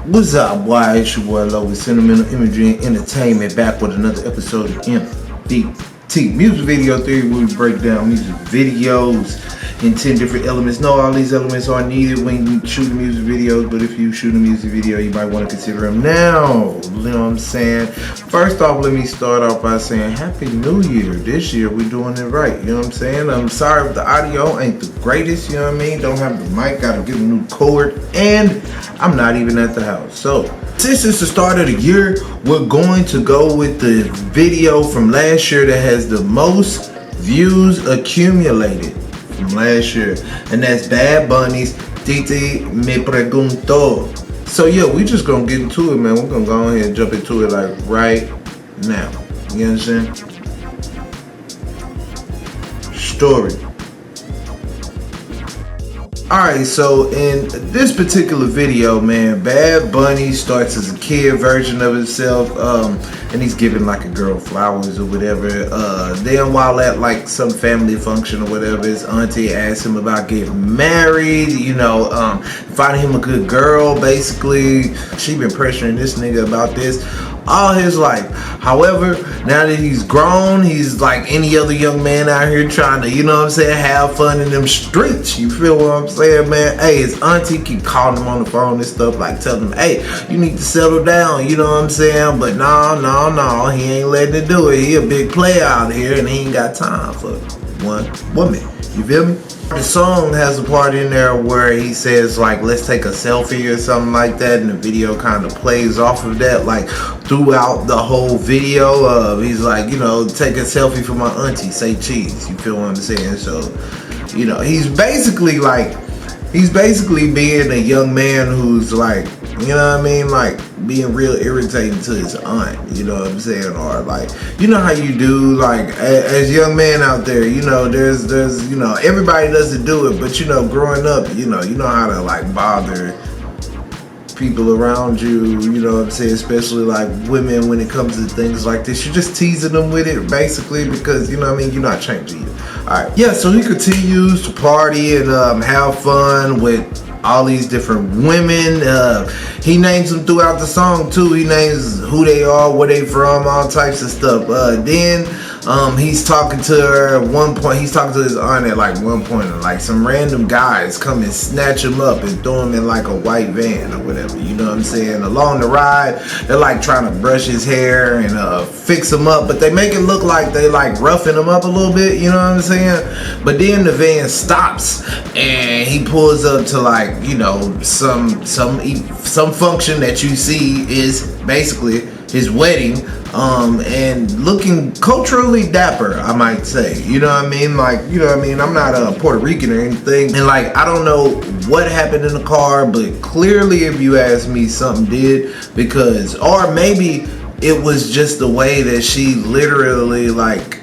What's up, boy? It's your boy Low with Cinemental, Imagery, and Entertainment, back with another episode of MVT Music Video Theory, where we break down music videos in 10 different elements. No, all these elements are needed when you shoot music videos, but if you shoot a music video, you might want to consider them now. You know what I'm saying? First off, let me start off by saying Happy New Year. This year, we're doing it right. You know what I'm saying? I'm sorry if the audio ain't the greatest, you know what I mean? Don't have the mic, gotta get a new cord, and I'm not even at the house. So, since it's the start of the year, we're going to go with the video from last year that has the most views accumulated from last year, and that's Bad Bunny's Titi, Me Pregunto. So yeah, we just gonna get into it, man. We're gonna go ahead and jump into it like right now. You understand? Story. Alright, so in this particular video, man, Bad Bunny starts as a kid version of himself, and he's giving like a girl flowers or whatever. Then while at like some family function or whatever, his auntie asks him about getting married, you know, finding him a good girl, basically. She been pressuring this nigga about this all his life. However, now that he's grown, he's like any other young man out here trying to, you know what I'm saying, have fun in them streets. You feel what I'm saying, man? Hey, his auntie keep calling him on the phone and stuff, like telling him, hey, you need to settle down, you know what I'm saying? But no, he ain't letting it do it. He a big player out here and he ain't got time for one woman. You feel me? The song has a part in there where he says like, let's take a selfie or something like that, and the video kind of plays off of that like throughout the whole video. He's like, you know, take a selfie for my auntie, say cheese. You feel what I'm saying? So, you know, he's basically being a young man who's like, you know what I mean, like being real irritating to his aunt, you know what I'm saying? Or like, you know how you do, like as young men out there, you know, there's you know, everybody doesn't do it, but you know, growing up, you know how to like bother people around you, you know what I'm saying, especially like women when it comes to things like this. You're just teasing them with it basically because, you know what I mean, you're not changing you. Alright, yeah, so he continues to party and have fun with all these different women. He names them throughout the song too. He names who they are, where they from, all types of stuff. Then he's talking to her at one point. He's talking to his aunt at like one point, and like some random guys come and snatch him up and throw him in like a white van or whatever. You know what I'm saying? Along the ride, they're like trying to brush his hair and fix him up, but they make it look like they like roughing him up a little bit. You know what I'm saying? But then the van stops and he pulls up to like, you know, some function that you see is basically his wedding, and looking culturally dapper, I might say. You know what I mean? Like, you know what I mean? I'm not a Puerto Rican or anything, and like, I don't know what happened in the car, but clearly, if you ask me, something did, because, or maybe it was just the way that she literally like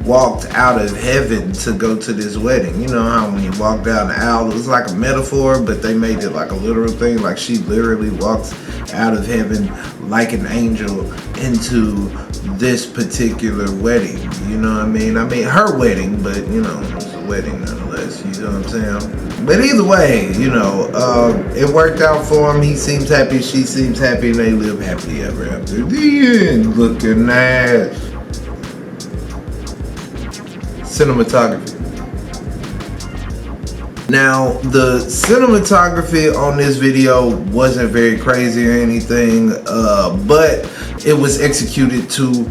walked out of heaven to go to this wedding. You know how when you walk down the aisle, it was like a metaphor, but they made it like a literal thing. Like she literally walks out of heaven like an angel into this particular wedding. You know what I mean? I mean her wedding, but you know, it's a wedding nonetheless. You know what I'm saying? But either way, you know, it worked out for him. He seems happy, she seems happy, and they live happily ever after. The end. Looking at cinematography. Now, the cinematography on this video wasn't very crazy or anything, but it was executed to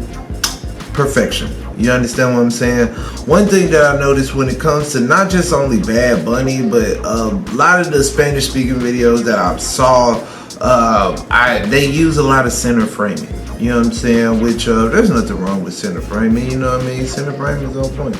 perfection. You understand what I'm saying? One thing that I noticed when it comes to not just only Bad Bunny, but a lot of the Spanish speaking videos that I saw, they use a lot of center framing. You know what I'm saying? Which there's nothing wrong with center framing. You know what I mean? Center framing is on point.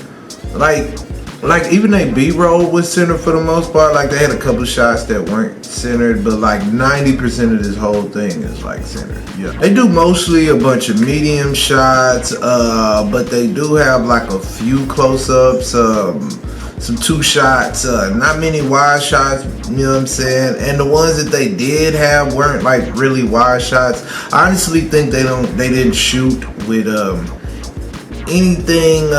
Like even they B-roll was centered for the most part. Like they had a couple shots that weren't centered, but like 90% of this whole thing is like centered. Yeah, they do mostly a bunch of medium shots, but they do have like a few close-ups, some two shots, not many wide shots. You know what I'm saying? And the ones that they did have weren't like really wide shots. I honestly think they didn't shoot with anything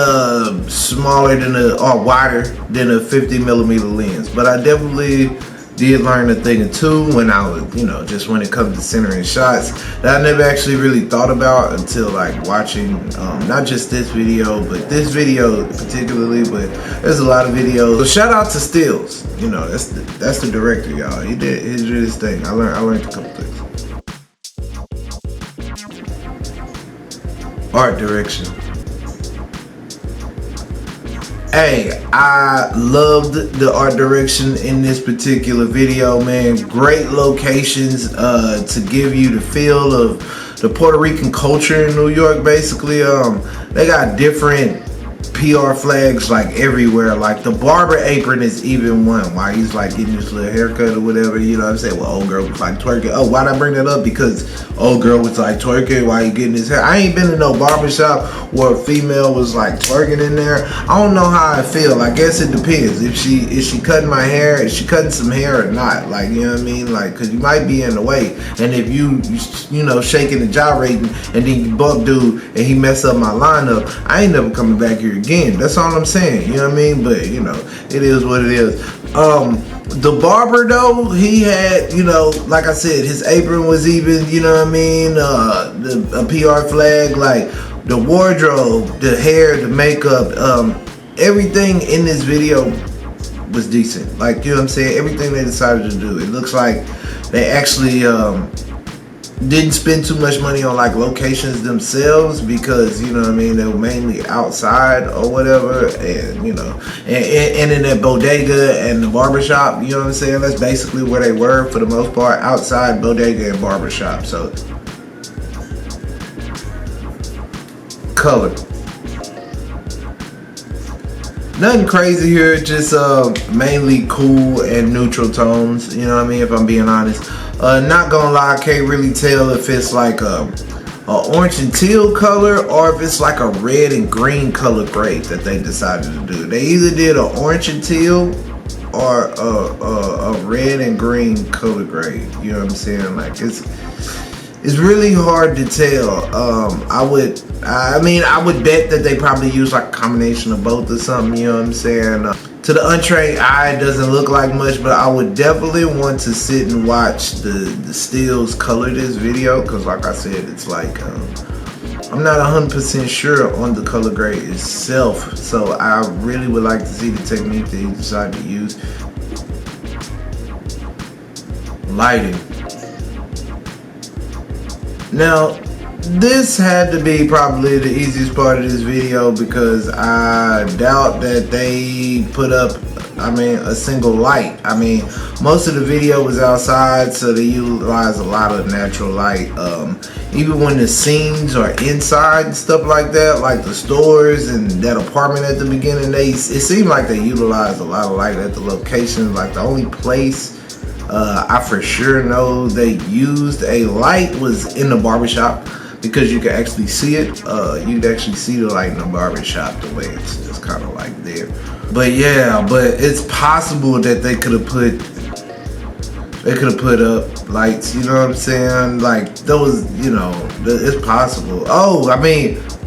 smaller than or wider than a 50mm lens, but I definitely did learn a thing or two when I was, just when it comes to centering shots that I never actually really thought about until like watching not just this video, but this video particularly, but there's a lot of videos. So shout out to Stills, that's the director, y'all. He did his thing. I learned a couple things. Art direction. Hey, I loved the art direction in this particular video, man. Great locations to give you the feel of the Puerto Rican culture in New York, basically. They got different PR flags like everywhere. Like the barber apron is even one while he's like getting his little haircut or whatever, you know what I'm saying? Well, old girl was like twerking. Oh, why'd I bring that up? Because old girl was like twerking while he getting his hair. I ain't been in no barbershop where a female was like twerking in there. I don't know how I feel. I guess it depends. If she cutting my hair, is she cutting some hair or not? Like, you know what I mean? Like, cause you might be in the way. And if you shaking and gyrating and then you bump dude and he mess up my lineup, I ain't never coming back here again. That's all I'm saying. You know what I mean? But it is what it is. The barber though, he had, like I said, his apron was even, you know what I mean? A PR flag, like the wardrobe, the hair, the makeup, everything in this video was decent. Like, you know what I'm saying? Everything they decided to do. It looks like they actually didn't spend too much money on like locations themselves because, you know what I mean, they were mainly outside or whatever, and and in that bodega and the barbershop, you know what I'm saying, that's basically where they were for the most part, outside bodega and barbershop. So color, nothing crazy here, just mainly cool and neutral tones, you know what I mean, if I'm being honest. Not gonna lie, I can't really tell if it's like a orange and teal color or if it's like a red and green color grade that they decided to do. They either did an orange and teal or a red and green color grade. You know what I'm saying? Like it's really hard to tell. I would bet that they probably use like a combination of both or something. You know what I'm saying? To the untrained eye, it doesn't look like much, but I would definitely want to sit and watch the stills color this video, because like I said, it's like I'm not 100% sure on the color grade itself, so I really would like to see the technique that he decided to use. Lighting. Now, this had to be probably the easiest part of this video because I doubt that they put up, a single light. Most of the video was outside, so they utilize a lot of natural light. Even when the scenes are inside and stuff like that, like the stores and that apartment at the beginning, it seemed like they utilized a lot of light at the location. Like the only place I for sure know they used a light was in the barbershop, because you can actually see it. You can actually see the light in the barbershop, the way it's just kind of like there. But yeah, but it's possible that they could have put up lights, you know what I'm saying? Like those, it's possible. Oh,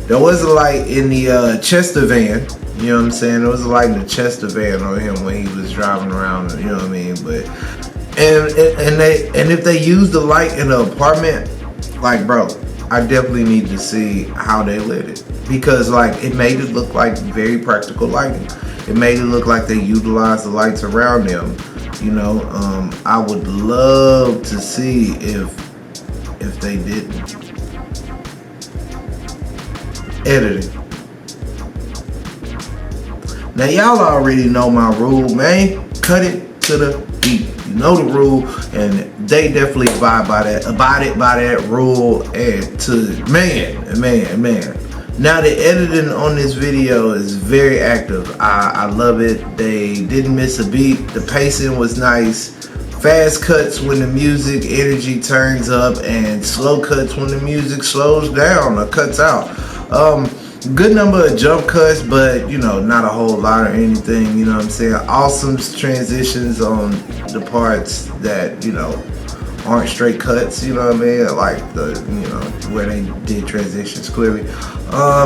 there was a light in the Chester van, you know what I'm saying? There was a light in the Chester van on him when he was driving around, you know what I mean? But and if they used the light in the apartment, like bro, I definitely need to see how they lit it, because like it made it look like very practical lighting. It made it look like they utilized the lights around them. I would love to see if they didn't. Editing. Now y'all already know my rule, man. Cut it to the beat. You know the rule, and they definitely abide by that rule. And to man. Now the editing on this video is very active. I love it. They didn't miss a beat. The pacing was nice. Fast cuts when the music energy turns up, and slow cuts when the music slows down or cuts out. Good number of jump cuts, but not a whole lot or anything, you know what I'm saying? Awesome transitions on the parts that, aren't straight cuts, you know what I mean? Like the, you know, where they did transitions clearly.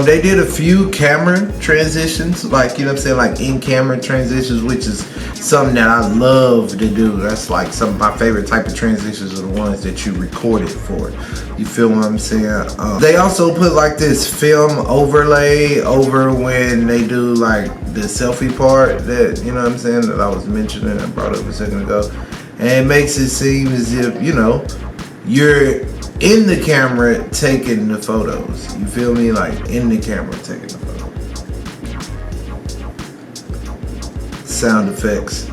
They did a few camera transitions, like, you know what I'm saying, like in-camera transitions, which is something that I love to do. That's like some of my favorite type of transitions are the ones that you recorded for. You feel what I'm saying? They also put like this film overlay over when they do like the selfie part that, you know what I'm saying, that I was mentioning, I brought up a second ago. And it makes it seem as if, you know, you're in the camera taking the photos. You feel me? Like in the camera taking the photos. Sound effects.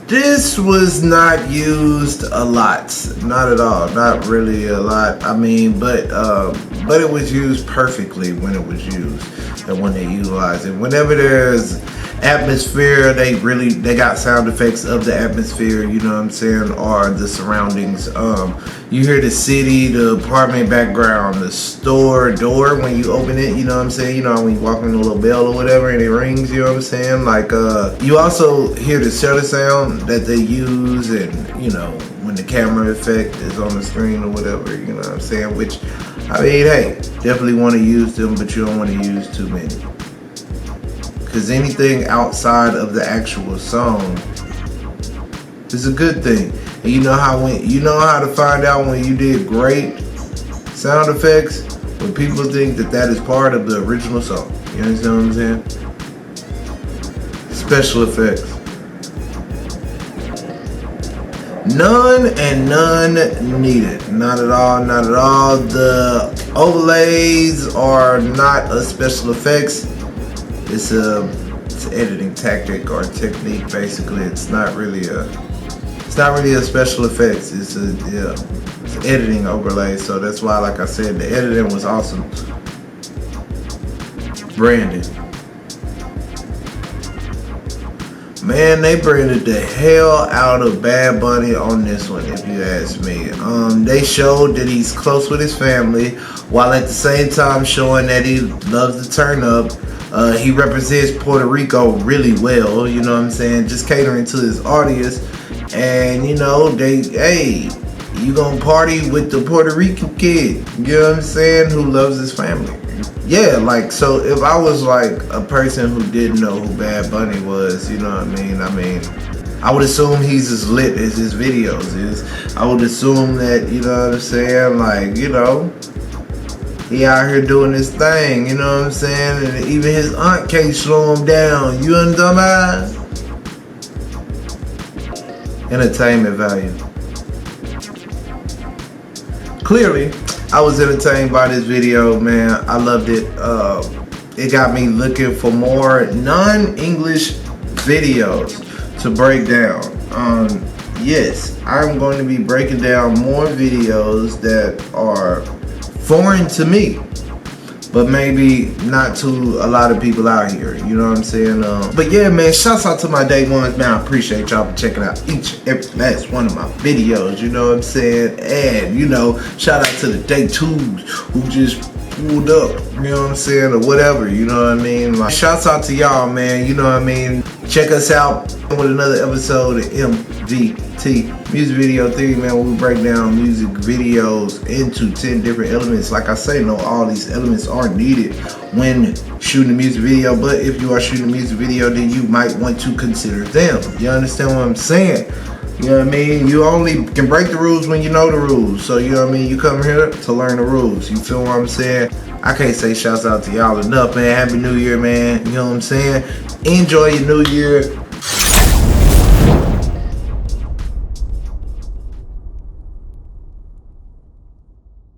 This was not used a lot. Not at all. Not really a lot. I mean, but it was used perfectly when it was used and when they utilized it. Whenever there's atmosphere, they got sound effects of the atmosphere, you know what I'm saying, or the surroundings. You hear the city, the apartment background, the store door when you open it, you know what I'm saying, you know, when you walk in a little bell or whatever and it rings, you know what I'm saying, like you also hear the shutter sound that they use, and you know, when the camera effect is on the screen or whatever, you know what I'm saying, which, I mean, hey, definitely want to use them, but you don't want to use too many. Because anything outside of the actual song is a good thing. And you know how to find out when you did great sound effects, when people think that is part of the original song. You understand what I'm saying? Special effects. None and none needed. Not at all, not at all. The overlays are not a special effects. It's an editing tactic or technique. Basically, it's not really a special effects. It's editing overlay. So that's why, like I said, the editing was awesome. Branding, man, they branded the hell out of Bad Bunny on this one, if you ask me. They showed that he's close with his family, while at the same time showing that he loves to turn up. He represents Puerto Rico really well, you know what I'm saying, just catering to his audience. And you know, hey, you gonna party with the Puerto Rican kid, you know what I'm saying, who loves his family. Yeah, like, so if I was like a person who didn't know who Bad Bunny was, you know what I mean, I would assume he's as lit as his videos is. I would assume that, you know what I'm saying, like, you know, he out here doing his thing, you know what I'm saying? And even his aunt can't slow him down. You understand? Entertainment value. Clearly, I was entertained by this video, man. I loved it. It got me looking for more non-English videos to break down. Yes, I'm going to be breaking down more videos that are foreign to me, but maybe not to a lot of people out here, you know what I'm saying? But yeah, man, shouts out to my day ones, man. I appreciate y'all for checking out each and every last one of my videos, you know what I'm saying? And, you know, shout out to the day twos who just pulled up, you know what I'm saying, or whatever, you know what I mean? Like, shouts out to y'all, man, you know what I mean? Check us out with another episode of MVT Music Video Theory, man, where we break down music videos into 10 different elements. Like I say, no, all these elements are needed when shooting a music video, but if you are shooting a music video, then you might want to consider them. You understand what I'm saying? You know what I mean? You only can break the rules when you know the rules. So, you know what I mean? You come here to learn the rules. You feel what I'm saying? I can't say shouts out to y'all enough, man. Happy New Year, man. You know what I'm saying? Enjoy your New Year.